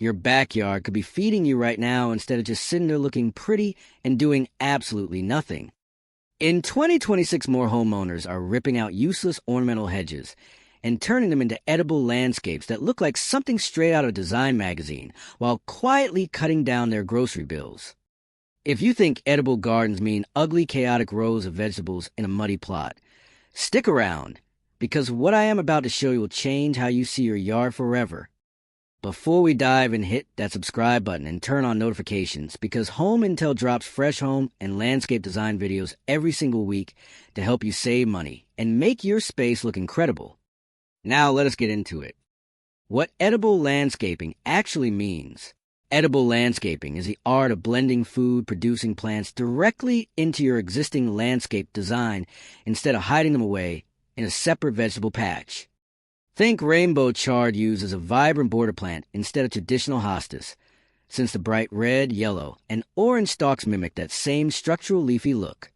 Your backyard could be feeding you right now instead of just sitting there looking pretty and doing absolutely nothing. In 2026, more homeowners are ripping out useless ornamental hedges and turning them into edible landscapes that look like something straight out of a design magazine while quietly cutting down their grocery bills. If you think edible gardens mean ugly, chaotic rows of vegetables in a muddy plot, stick around, because what I am about to show you will change how you see your yard forever. Before we dive in, hit that subscribe button and turn on notifications, because Home Intel drops fresh home and landscape design videos every single week to help you save money and make your space look incredible. Now let us get into it. What edible landscaping actually means. Edible landscaping is the art of blending food-producing plants directly into your existing landscape design instead of hiding them away in a separate vegetable patch. Think rainbow chard used as a vibrant border plant instead of traditional hostas, since the bright red, yellow, and orange stalks mimic that same structural leafy look.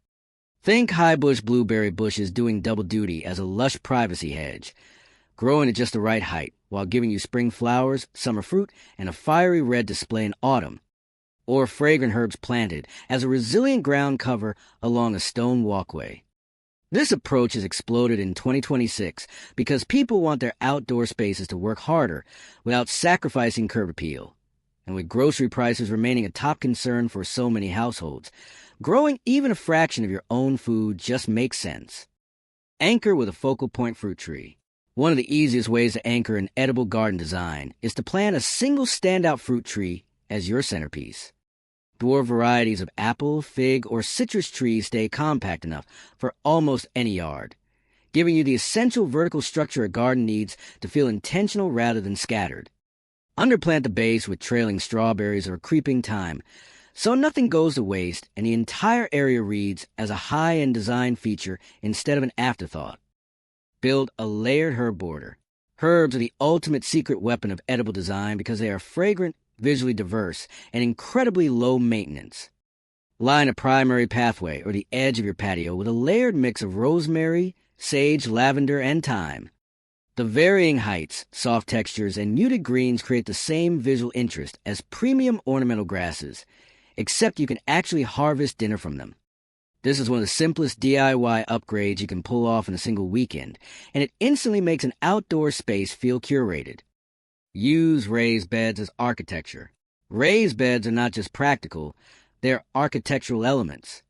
Think high bush blueberry bushes doing double duty as a lush privacy hedge, growing at just the right height while giving you spring flowers, summer fruit, and a fiery red display in autumn. Or fragrant herbs planted as a resilient ground cover along a stone walkway. This approach has exploded in 2026 because people want their outdoor spaces to work harder without sacrificing curb appeal. And with grocery prices remaining a top concern for so many households, growing even a fraction of your own food just makes sense. Anchor with a focal point fruit tree. One of the easiest ways to anchor an edible garden design is to plant a single standout fruit tree as your centerpiece. Dwarf varieties of apple, fig, or citrus trees stay compact enough for almost any yard, giving you the essential vertical structure a garden needs to feel intentional rather than scattered. Underplant the base with trailing strawberries or creeping thyme, so nothing goes to waste and the entire area reads as a high-end design feature instead of an afterthought. Build a layered herb border. Herbs are the ultimate secret weapon of edible design because they are fragrant, visually diverse, and incredibly low maintenance. Line a primary pathway or the edge of your patio with a layered mix of rosemary, sage, lavender, and thyme. The varying heights, soft textures, and muted greens create the same visual interest as premium ornamental grasses, except you can actually harvest dinner from them. This is one of the simplest DIY upgrades you can pull off in a single weekend, and it instantly makes an outdoor space feel curated. Use raised beds as architecture. Raised beds are not just practical, they're architectural elements.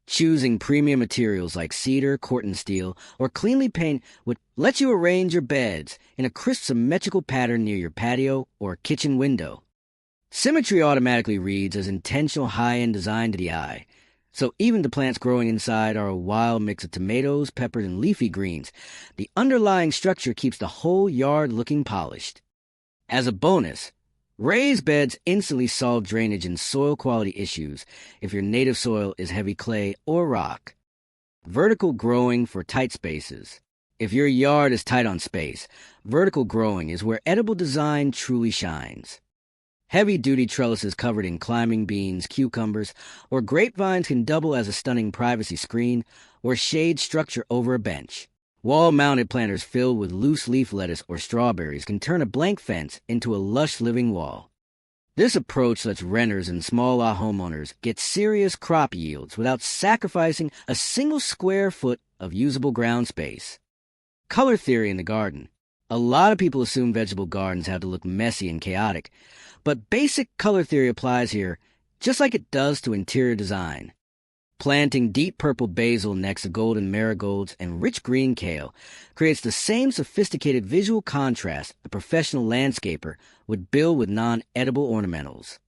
Choosing premium materials like cedar, corten steel, or cleanly paint would let you arrange your beds in a crisp symmetrical pattern near your patio or kitchen window. Symmetry automatically reads as intentional high-end design to the eye, so even the plants growing inside are a wild mix of tomatoes, peppers, and leafy greens. The underlying structure keeps the whole yard looking polished. As a bonus, raised beds instantly solve drainage and soil quality issues if your native soil is heavy clay or rock. Vertical growing for tight spaces. If your yard is tight on space, vertical growing is where edible design truly shines. Heavy-duty trellises covered in climbing beans, cucumbers, or grapevines can double as a stunning privacy screen or shade structure over a bench. Wall-mounted planters filled with loose leaf lettuce or strawberries can turn a blank fence into a lush living wall. This approach lets renters and small lot homeowners get serious crop yields without sacrificing a single square foot of usable ground space. Color theory in the garden. A lot of people assume vegetable gardens have to look messy and chaotic, but basic color theory applies here just like it does to interior design. Planting deep purple basil next to golden marigolds and rich green kale creates the same sophisticated visual contrast a professional landscaper would build with non-edible ornamentals.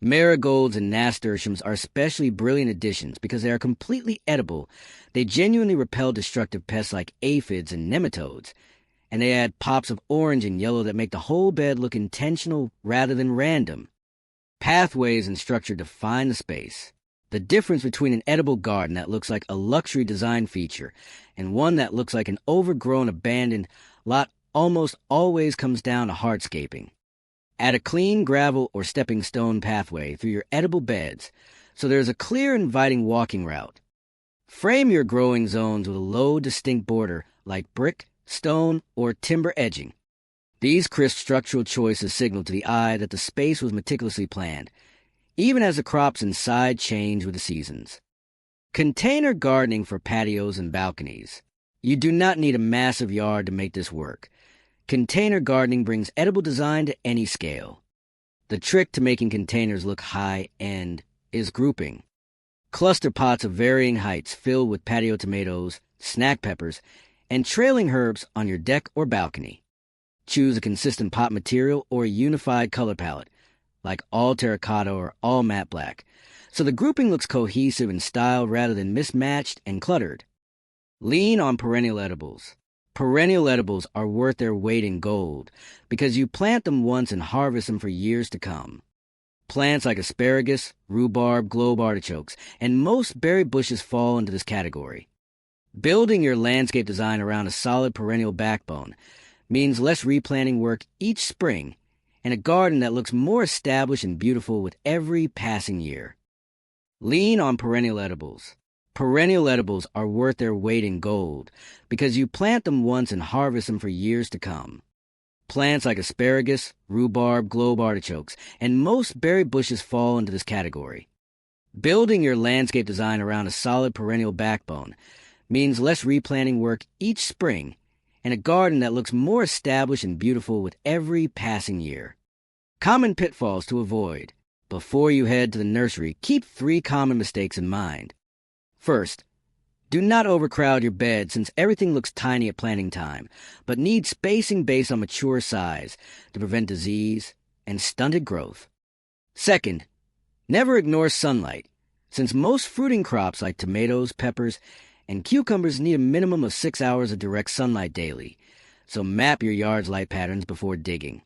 Marigolds and nasturtiums are especially brilliant additions because they are completely edible. They genuinely repel destructive pests like aphids and nematodes, and they add pops of orange and yellow that make the whole bed look intentional rather than random. Pathways and structure define the space. The difference between an edible garden that looks like a luxury design feature and one that looks like an overgrown, abandoned lot almost always comes down to hardscaping. Add a clean gravel or stepping stone pathway through your edible beds so there's a clear, inviting walking route. Frame your growing zones with a low, distinct border like brick, stone, or timber edging. These crisp structural choices signal to the eye that the space was meticulously planned, even as the crops inside change with the seasons. Container gardening for patios and balconies. You do not need a massive yard to make this work. Container gardening brings edible design to any scale. The trick to making containers look high-end is grouping. Cluster pots of varying heights filled with patio tomatoes, snack peppers, and trailing herbs on your deck or balcony. Choose a consistent pot material or a unified color palette, like all terracotta or all matte black, so the grouping looks cohesive in style rather than mismatched and cluttered. Lean on perennial edibles. Perennial edibles are worth their weight in gold because you plant them once and harvest them for years to come. Plants like asparagus, rhubarb, globe artichokes, and most berry bushes fall into this category. Building your landscape design around a solid perennial backbone means less replanting work each spring and a garden that looks more established and beautiful with every passing year. Lean on perennial edibles. Perennial edibles are worth their weight in gold because you plant them once and harvest them for years to come. Plants like asparagus, rhubarb, globe artichokes, and most berry bushes fall into this category. Building your landscape design around a solid perennial backbone means less replanting work each spring and a garden that looks more established and beautiful with every passing year. Common pitfalls to avoid. Before you head to the nursery, keep 3 common mistakes in mind. First, do not overcrowd your bed since everything looks tiny at planting time, but need spacing based on mature size to prevent disease and stunted growth. Second, never ignore sunlight, since most fruiting crops like tomatoes, peppers, and cucumbers need a minimum of 6 hours of direct sunlight daily, so map your yard's light patterns before digging.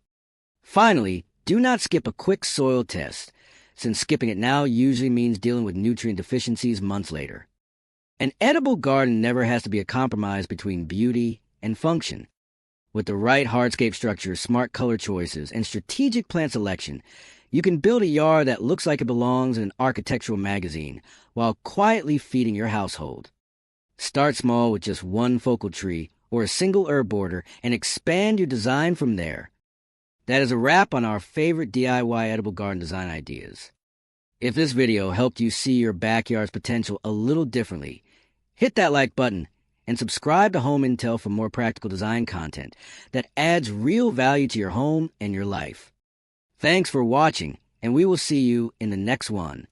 Finally, do not skip a quick soil test, since skipping it now usually means dealing with nutrient deficiencies months later. An edible garden never has to be a compromise between beauty and function. With the right hardscape structure, smart color choices, and strategic plant selection, you can build a yard that looks like it belongs in an architectural magazine while quietly feeding your household. Start small with just 1 focal tree or a single herb border and expand your design from there. That is a wrap on our favorite DIY edible garden design ideas. If this video helped you see your backyard's potential a little differently, hit that like button and subscribe to Home Intel for more practical design content that adds real value to your home and your life. Thanks for watching, and we will see you in the next one.